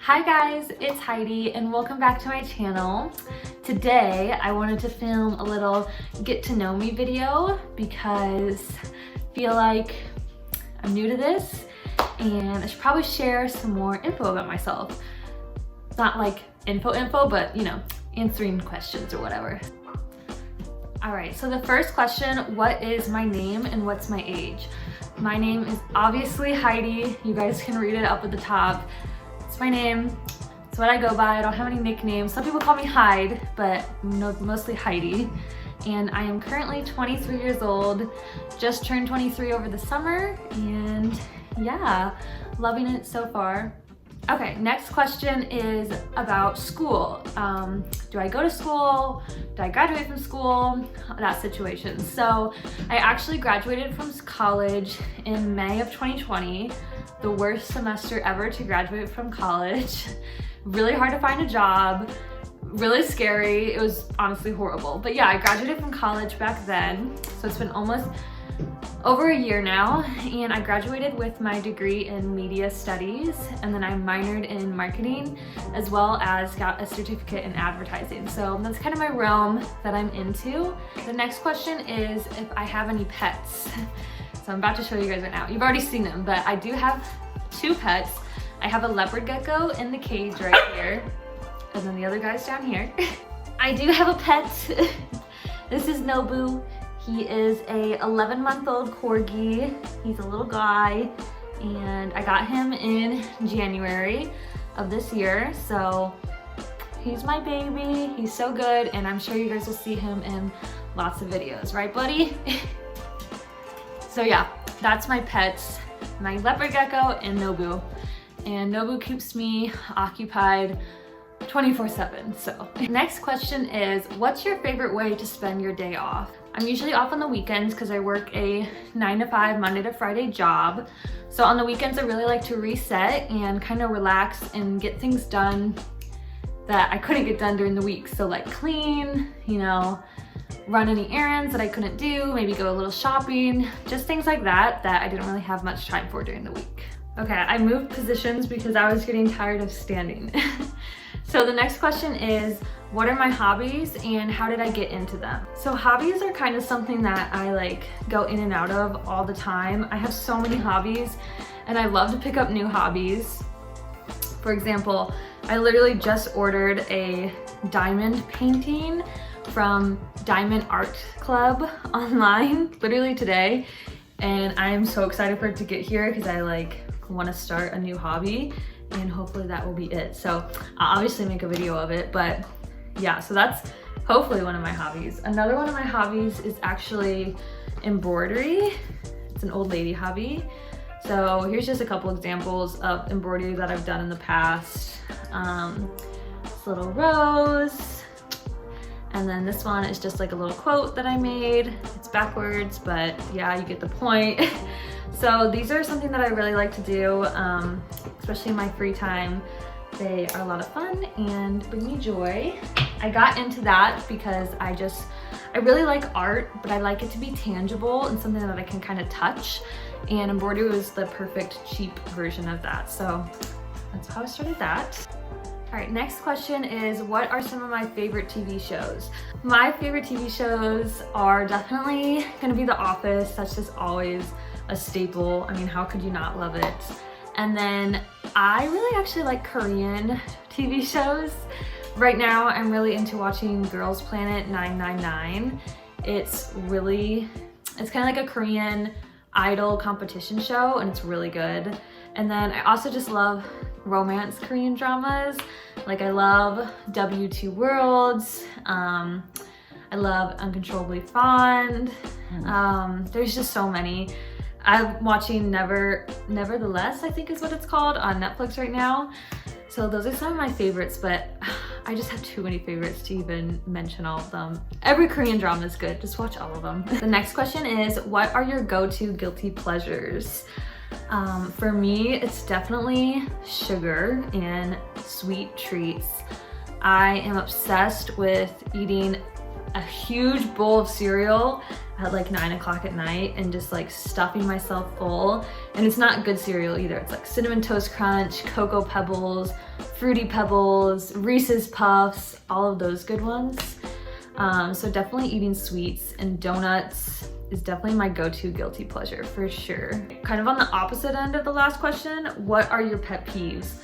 Hi guys, it's Heidi and welcome back to my channel. Today I wanted to film a little get to know me video because I feel like I'm new to this and I should probably share some more info about myself. Not like info, but you know, answering questions or whatever. Alright, so the first question, what is my name and what's my age? My name is obviously Heidi. You guys can read it up at the top. It's my name. It's what I go by. I don't have any nicknames. Some people call me Hyde, but mostly Heidi. And I am currently 23 years old. Just turned 23 over the summer, and yeah, loving it so far. Okay, next question is about school. Do I go to school? Do I graduate from school? That situation. So I actually graduated from college in May of 2020. The worst semester ever to graduate from college. Really hard to find a job, really scary. It was honestly horrible. But yeah, I graduated from college back then. So it's been almost over a year now, and I graduated with my degree in media studies, and then I minored in marketing as well as got a certificate in advertising. So that's kind of my realm that I'm into. The next question is if I have any pets. So I'm about to show you guys right now. You've already seen them, but I do have two pets. I have a leopard gecko in the cage right here, and then the other guy's down here. I do have a pet. This is Nobu. He is a 11-month-old corgi. He's a little guy, and I got him in January of this year. So he's my baby. He's so good, and I'm sure you guys will see him in lots of videos, right, buddy? So yeah, that's my pets, my leopard gecko and Nobu. And Nobu keeps me occupied 24/7, so. Next question is, what's your favorite way to spend your day off? I'm usually off on the weekends because I work a 9 to 5 Monday to Friday job. So on the weekends I really like to reset and kind of relax and get things done that I couldn't get done during the week. So like clean, you know, run any errands that I couldn't do, maybe go a little shopping, just things like that I didn't really have much time for during the week. Okay, I moved positions because I was getting tired of standing. So the next question is, what are my hobbies and how did I get into them? So hobbies are kind of something that I like go in and out of all the time. I have so many hobbies and I love to pick up new hobbies. For example, I literally just ordered a diamond painting from Diamond Art Club online literally today, and I am so excited for it to get here because I like want to start a new hobby and hopefully that will be it. So I'll obviously make a video of it, but yeah, so that's hopefully one of my hobbies. Another one of my hobbies is actually embroidery. It's an old lady hobby. So here's just a couple examples of embroidery that I've done in the past. This little rose. And then this one is just like a little quote that I made. It's backwards, but yeah, you get the point. So these are something that I really like to do, especially in my free time. They are a lot of fun and bring me joy. I got into that because I really like art, but I like it to be tangible and something that I can kind of touch. And embroidery was the perfect cheap version of that. So that's how I started that. All right, next question is, what are some of my favorite TV shows? My favorite TV shows are definitely gonna be The Office. That's just always a staple. I mean, how could you not love it? And then I really actually like Korean TV shows. Right now, I'm really into watching Girls Planet 999. It's kind of like a Korean idol competition show, and it's really good. And then I also just love romance Korean dramas. Like I love W2 Worlds. I love Uncontrollably Fond. There's just so many. I'm watching Nevertheless, I think is what it's called, on Netflix right now. So those are some of my favorites, but I just have too many favorites to even mention all of them. Every Korean drama is good, just watch all of them. The next question is, what are your go-to guilty pleasures? For me, it's definitely sugar and sweet treats. I am obsessed with eating a huge bowl of cereal at like 9 o'clock at night and just like stuffing myself full. And it's not good cereal either. It's like Cinnamon Toast Crunch, Cocoa Pebbles, Fruity Pebbles, Reese's Puffs, all of those good ones. So definitely eating sweets, and donuts is definitely my go-to guilty pleasure for sure. Kind of on the opposite end of the last question, what are your pet peeves?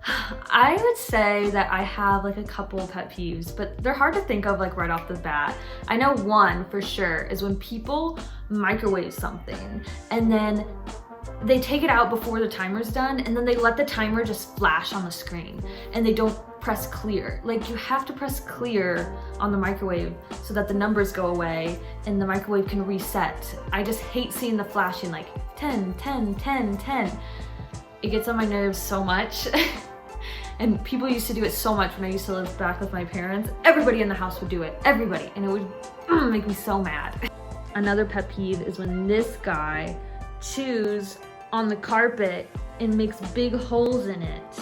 I would say that I have like a couple pet peeves, but they're hard to think of like right off the bat. I know one for sure is when people microwave something and then they take it out before the timer's done and then they let the timer just flash on the screen and they don't press clear. Like, you have to press clear on the microwave so that the numbers go away and the microwave can reset. I just hate seeing the flashing like 10, 10, 10, 10. It gets on my nerves so much. And people used to do it so much when I used to live back with my parents. Everybody in the house would do it, everybody. And it would make me so mad. Another pet peeve is when this guy chews on the carpet and makes big holes in it.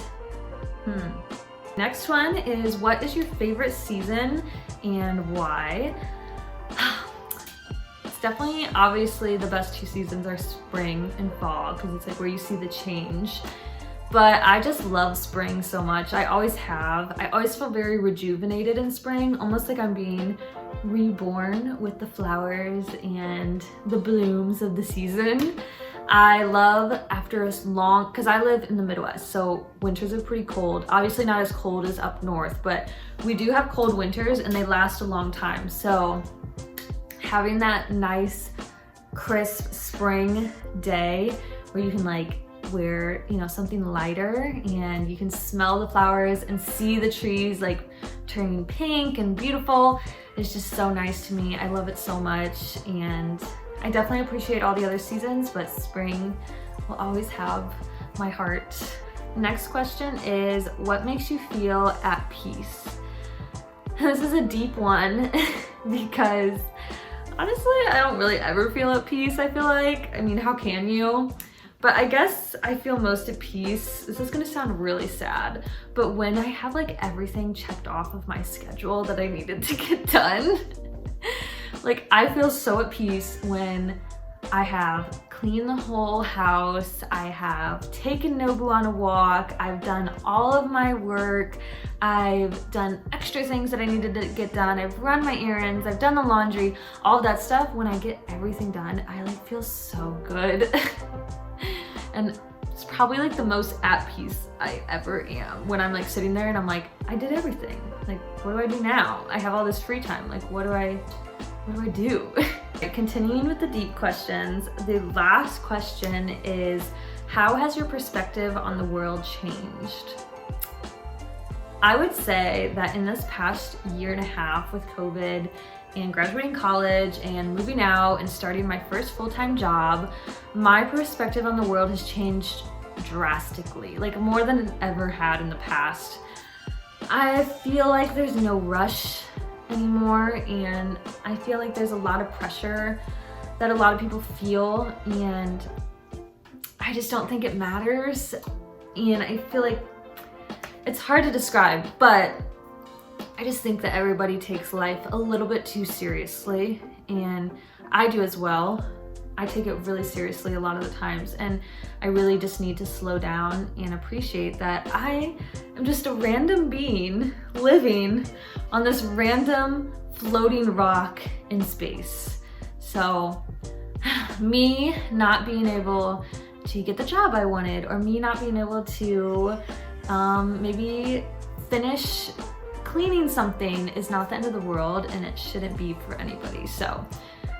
Next one is, what is your favorite season and why? It's definitely, obviously, the best two seasons are spring and fall because it's like where you see the change. But I just love spring so much. I always have. I always feel very rejuvenated in spring, almost like I'm being reborn with the flowers and the blooms of the season. I love after a long, because I live in the Midwest, so winters are pretty cold. Obviously not as cold as up north, but we do have cold winters and they last a long time. So having that nice, crisp spring day where you can like wear, you know, something lighter and you can smell the flowers and see the trees like turning pink and beautiful. It's just so nice to me. I love it so much, and I definitely appreciate all the other seasons, but spring will always have my heart. Next question is, what makes you feel at peace? This is a deep one because honestly, I don't really ever feel at peace, I feel like. I mean, how can you? But I guess I feel most at peace. This is gonna sound really sad, but when I have like everything checked off of my schedule that I needed to get done, like I feel so at peace when I have cleaned the whole house, I have taken Nobu on a walk, I've done all of my work, I've done extra things that I needed to get done, I've run my errands, I've done the laundry, all of that stuff. When I get everything done, I like feel so good. And it's probably like the most at peace I ever am when I'm like sitting there and I'm like, I did everything. Like, what do I do now? I have all this free time. Like, what do I do? Continuing with the deep questions, the last question is, how has your perspective on the world changed? I would say that in this past year and a half with COVID and graduating college and moving out and starting my first full-time job, my perspective on the world has changed drastically, like more than it ever had in the past. I feel like there's no rush anymore, and I feel like there's a lot of pressure that a lot of people feel, and I just don't think it matters. And I feel like it's hard to describe, but I just think that everybody takes life a little bit too seriously, and I do as well. I take it really seriously a lot of the times, and I really just need to slow down and appreciate that I am just a random being living on this random floating rock in space. So me not being able to get the job I wanted, or me not being able to maybe finish cleaning something is not the end of the world, and it shouldn't be for anybody. So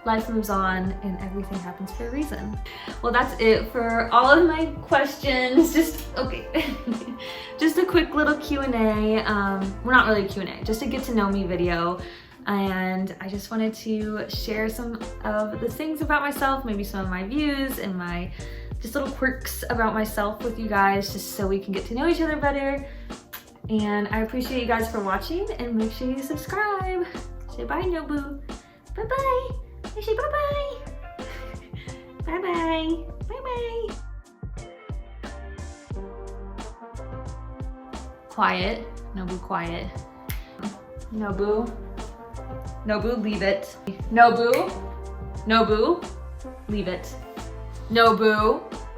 life moves on and everything happens for a reason. Well, that's it for all of my questions. Just a quick little Q&A. Well, not really a Q&A, just a get to know me video. And I just wanted to share some of the things about myself, maybe some of my views and my just little quirks about myself with you guys, just so we can get to know each other better. And I appreciate you guys for watching, and make sure you subscribe. Say bye, Nobu. Bye-bye. I say bye-bye. Bye-bye. Bye-bye. Quiet. Nobu, quiet. Nobu. Nobu, leave it. Nobu. Nobu, leave it. Nobu.